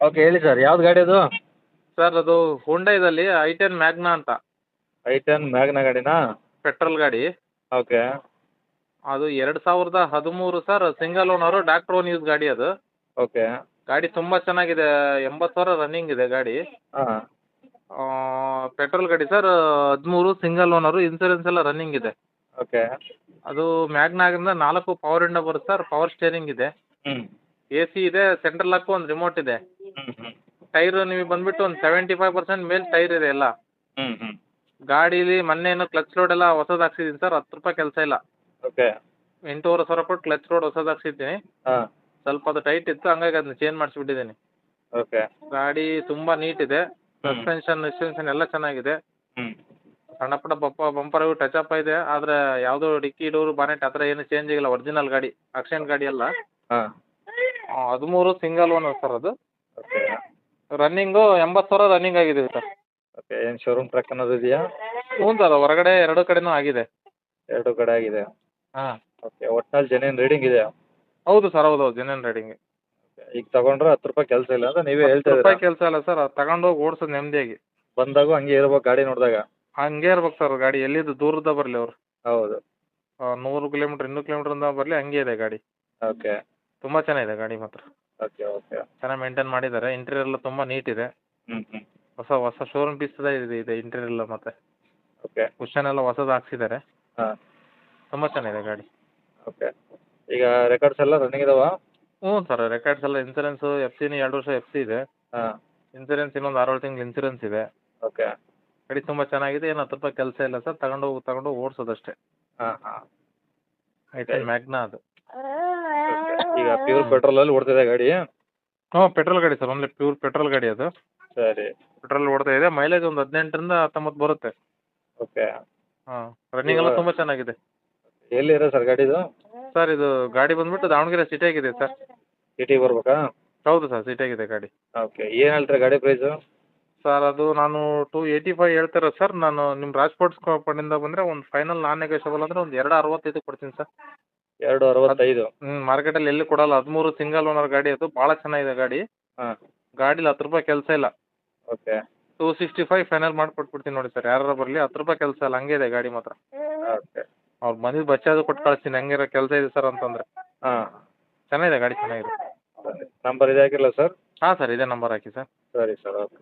Okay ಹೇಳಿ sir ಯಾವ್ದು ಗಾಡಿ ಅದು? ಸರ್ ಅದು ಹುಂಡೈದಲ್ಲಿ ಐ10 ಮ್ಯಾಗ್ನಾ ಅಂತ ಐ10 ಮ್ಯಾಗ್ನಾ ಗಾಡಿನಾ? ಪೆಟ್ರೋಲ್ ಗಾಡಿ. ಓಕೆ. ಅದು 2013 sir, single owner, doctor own use ಗಾಡಿ ಅದು. ಓಕೆ. ಗಾಡಿ ತುಂಬ ಚೆನ್ನಾಗಿದೆ, 80,000 ರನ್ನಿಂಗ್ ಇದೆ ಗಾಡಿ. ಹಾಂ. ಪೆಟ್ರೋಲ್ ಗಾಡಿ ಸರ್, 13 ಸಿಂಗಲ್ ಓನರು, ಇನ್ಸೂರೆನ್ಸ್ ಎಲ್ಲ ರನ್ನಿಂಗ್ ಇದೆ. ಓಕೆ. ಅದು ಮ್ಯಾಗ್ನಾಗಿಂದ 4 ಪವರ್ ವಿಂಡೋ ಬರುತ್ತೆ ಸರ್, ಪವರ್ ಸ್ಟೇರಿಂಗ್ ಇದೆ, ಹ್ಞೂ ಎ ಸಿ ಇದೆ, ಸೆಂಟ್ರಲ್ ಲಾಕು, ಒಂದು ರಿಮೋಟ್ ಇದೆ. ಹ್ಞೂ ಹ್ಞೂ ಟೈರು ನಿಮಗೆ ಬಂದುಬಿಟ್ಟು ಒಂದು 75% ಮೇಲೆ ಟೈರ್ ಇದೆ ಎಲ್ಲ. ಹ್ಞೂ ಹ್ಞೂ ಗಾಡೀಲಿ ಮೊನ್ನೆ ಕ್ಲಚ್ ರೋಡ್ ಎಲ್ಲ ಹೊಸದು ಹಾಕ್ಸಿದ್ದೀನಿ ಸರ್, 10 ರೂಪಾಯಿ ಕೆಲಸ ಇಲ್ಲ. ಓಕೆ. 8,500 ಕೊಟ್ಟು ಕ್ಲಚ್ ರೋಡ್ ಹೊಸದು ಹಾಕ್ಸಿದ್ದೀನಿ. ಹಾಂ. ಸ್ವಲ್ಪ ಅದು ಟೈಟ್ ಇತ್ತು, ಹಂಗಾಗಿ ಅದನ್ನ ಚೇಂಜ್ ಮಾಡಿಸ್ಬಿಟ್ಟಿದ್ದೀನಿ. ಓಕೆ. ಗಾಡಿ ತುಂಬ ನೀಟ್ ಇದೆ, ಸಸ್ಪೆನ್ಷನ್ ಎಲ್ಲ ಚೆನ್ನಾಗಿದೆ. ಹ್ಞೂ ಸಣ್ಣ ಪುಟ್ಟ ಬಂಪರ್ ಟಚ್ ಅಪ್ ಇದೆ, ಆದರೆ ಯಾವುದೋ ಡಿಕ್ಕಿ ಡೋರು ಬಾನೆಟ್ ಆ ಥರ ಏನು ಚೇಂಜ್ ಆಗಿಲ್ಲ, ಒರಿಜಿನಲ್ ಗಾಡಿ, ಆಕ್ಷನ್ ಗಾಡಿ ಅಲ್ಲ. ಹಾಂ. 13 ಸಿಂಗಲ್ ಓನರ್ ಸರ್ ಅದು. ಓಕೆ. ರನ್ನಿಂಗು 80,000 ರನ್ನಿಂಗ್ ಆಗಿದೆ ಸರ್. ಓಕೆ. ಏನು ಶೋರೂಮ್ ಟ್ರಕ್ ಅನ್ನೋದು ಇದೆಯಾ? ಹ್ಞೂ ಸರ್, ಹೊರಗಡೆ ಎರಡು ಕಡೆನೂ ಆಗಿದೆ. ಎರಡು ಕಡೆ ಆಗಿದೆ. ಹಾಂ. ಓಕೆ. ಒಟ್ನಲ್ಲಿ ಜೆನ್ಯೂನ್ ರೀಡಿಂಗ್ ಇದೆಯಾ? ಹೌದು ಸರ್, ಹೌದು ಜೆನ್ಯೂನ್ ರೈಡಿಂಗ್. ಈಗ ತಗೊಂಡ್ರೆ 10 ರೂಪಾಯಿ ಕೆಲಸ ಇಲ್ಲ ಅಂತ ನೀವೇ ಹೇಳ್ತಾ ರೂಪಾಯಿ ಇದ್ದೀರಾ? ಕೆಲಸ ಇಲ್ಲ ಸರ್, ತಗೊಂಡೋಗಿ ಓಡಿಸೋದು ನೆಮ್ಮದಿಯಾಗಿ. ಬಂದಾಗೂ ಹಂಗೆ ಇರ್ಬೇಕು ಗಾಡಿ ನೋಡಿದಾಗ. ಹಂಗೆ ಇರ್ಬೇಕು ಸರ್ ಗಾಡಿ, ಎಲ್ಲಿದ್ದು ದೂರದ ಬರಲಿ ಅವರು. ಹೌದು. 100 ಕಿಲೋಮೀಟ್ರ್ 200 ಕಿಲೋಮೀಟ್ರಿಂದ ಬರಲಿ, ಹಂಗೆ ಇದೆ ಗಾಡಿ. ಓಕೆ. ತುಂಬ ಚೆನ್ನಾಗಿದೆ ಗಾಡಿ ಮಾತ್ರ. ಓಕೆ. ಓಕೆ. ಚೆನ್ನಾಗಿ ಮೇಂಟೈನ್ ಮಾಡಿದ್ದಾರೆ, ಇಂಟೀರಿಯರ್ ಎಲ್ಲ ತುಂಬ ನೀಟ್ ಇದೆ. ಹ್ಞೂ ಹ್ಞೂ ಹೊಸ ಶೋರೂಮ್ ಪೀಸ್ ಇದೆ ಇಂಟೀರಿಯರ್ ಎಲ್ಲ, ಮತ್ತೆ ಓಕೆ. ಕುಷನ್ ಎಲ್ಲ ಹೊಸದು ಹಾಕ್ಸಿದ್ದಾರೆ. ಹಾಂ. ತುಂಬ ಚೆನ್ನಾಗಿದೆ ಗಾಡಿ. ಓಕೆ. ಈಗ ರೆಕಾರ್ಡ್ಸ್ ಎಲ್ಲ ರನ್ನಿಂಗ್ ಇದಾವ? ಹ್ಞೂ ಸರ್, ರೆಕಾರ್ಡ್ಸ್ ಎಲ್ಲ, ಇನ್ಸೂರೆನ್ಸು ಎಫ್ ಸಿನಿ 2 ವರ್ಷ ಎಫ್ ಸಿ ಇದೆ. ಹಾಂ. ಇನ್ಸೂರೆನ್ಸ್ ಇನ್ನೊಂದು 6-7 ತಿಂಗಳು ಇನ್ಸೂರೆನ್ಸ್ ಇದೆ. ಓಕೆ. ಗಾಡಿ ತುಂಬ ಚೆನ್ನಾಗಿದೆ, ಏನು 10 ರೂಪಾಯಿ ಕೆಲಸ ಇಲ್ಲ ಸರ್, ತಗೊಂಡು ಓಡಿಸೋದಷ್ಟೇ. ಹಾಂ ಹಾಂ. ಐ10 ಮ್ಯಾಗ್ನಾ ಅದು. ಓಕೆ. ಈಗ ಪ್ಯೂರ್ ಪೆಟ್ರೋಲಲ್ಲಿ ಓಡ್ತಿದೆ ಗಾಡಿ? ಹ್ಞೂ, ಪೆಟ್ರೋಲ್ ಗಾಡಿ ಸರ್, ಓನ್ಲಿ ಪ್ಯೂರ್ ಪೆಟ್ರೋಲ್ ಗಾಡಿ ಅದು. ಸರಿ. ಪೆಟ್ರೋಲ್ ಓಡ್ತಾ ಇದೆ, ಮೈಲೇಜ್ ಒಂದು 18ರಿಂದ 19 ಬರುತ್ತೆ. ಓಕೆ. ಹಾಂ, ರನ್ನಿಂಗ್ ಎಲ್ಲ ತುಂಬ ಚೆನ್ನಾಗಿದೆ. ಎಲ್ಲಿದೆ ಸರ್ ಗಾಡಿದು? ಸರ್ ಇದು ಗಾಡಿ ಬಂದುಬಿಟ್ಟು ದಾವಣಗೆರೆ ಸಿಟಿಯಾಗಿದೆ ಸರ್. ಸಿಟಿಗೆ ಬರ್ಬೇಕಾ? ಹೌದು ಸರ್, ಸಿಟಿಯಾಗಿದೆ ಗಾಡಿ. ಓಕೆ. ಏನು ಹೇಳ್ತೀರಾ ಗಾಡಿ ಪ್ರೈಸು? ಸರ್ ಅದು ನಾನು 285 ಹೇಳ್ತಿರೋದು ಸರ್. ನಾನು ನಿಮ್ಮ ರಾಜ್‌ಕೋಟ್ ಕಡೆಯಿಂದ ಬಂದರೆ ಒಂದು ಫೈನಲ್ ನಾನ್ ನೆಗೋಷಿಯಬಲ್ ಅಂದರೆ ಒಂದು 265 ಕೊಡ್ತೀನಿ ಸರ್. 265. ಮಾರ್ಕೆಟಲ್ಲಿ ಎಲ್ಲಿ ಕೊಡಲ್ಲ. 13 ಸಿಂಗಲ್ ಓನರ್ ಗಾಡಿ ಅದು, ಭಾಳ ಚೆನ್ನಾಗಿದೆ ಗಾಡಿ. ಹಾಂ. ಗಾಡೀಲಿ 10 ರೂಪಾಯಿ ಕೆಲಸ ಇಲ್ಲ. ಓಕೆ. 265 ಫೈನಲ್ ಮಾಡಿ ಕೊಟ್ಬಿಡ್ತೀನಿ ನೋಡಿ ಸರ್, ಯಾರಾರ ಬರಲಿ. 10 ರೂಪಾಯಿ ಕೆಲಸ ಇಲ್ಲ, ಹಂಗೆ ಇದೆ ಗಾಡಿ ಮಾತ್ರ. ಓಕೆ. ಅವ್ರು ಬಂದಿದ್ದು ಬಚ್ಚಾದು ಕೊಟ್ಟು ಕಳಿಸ್ತೀನಿ, ಹಂಗಿರೋ ಕೆಲಸ ಇದೆ ಸರ್ ಅಂತಂದರೆ. ಹಾಂ. ಚೆನ್ನಾಗಿದೆ ಗಾಡಿ, ಚೆನ್ನಾಗಿದೆ. ಸರಿ. ನಂಬರ್ ಇದು ಹಾಕಿರಲಾ ಸರ್? ಹಾಂ ಸರ್, ಇದೇ ನಂಬರ್ ಹಾಕಿ ಸರ್. ಸರಿ ಸರ್. ಓಕೆ.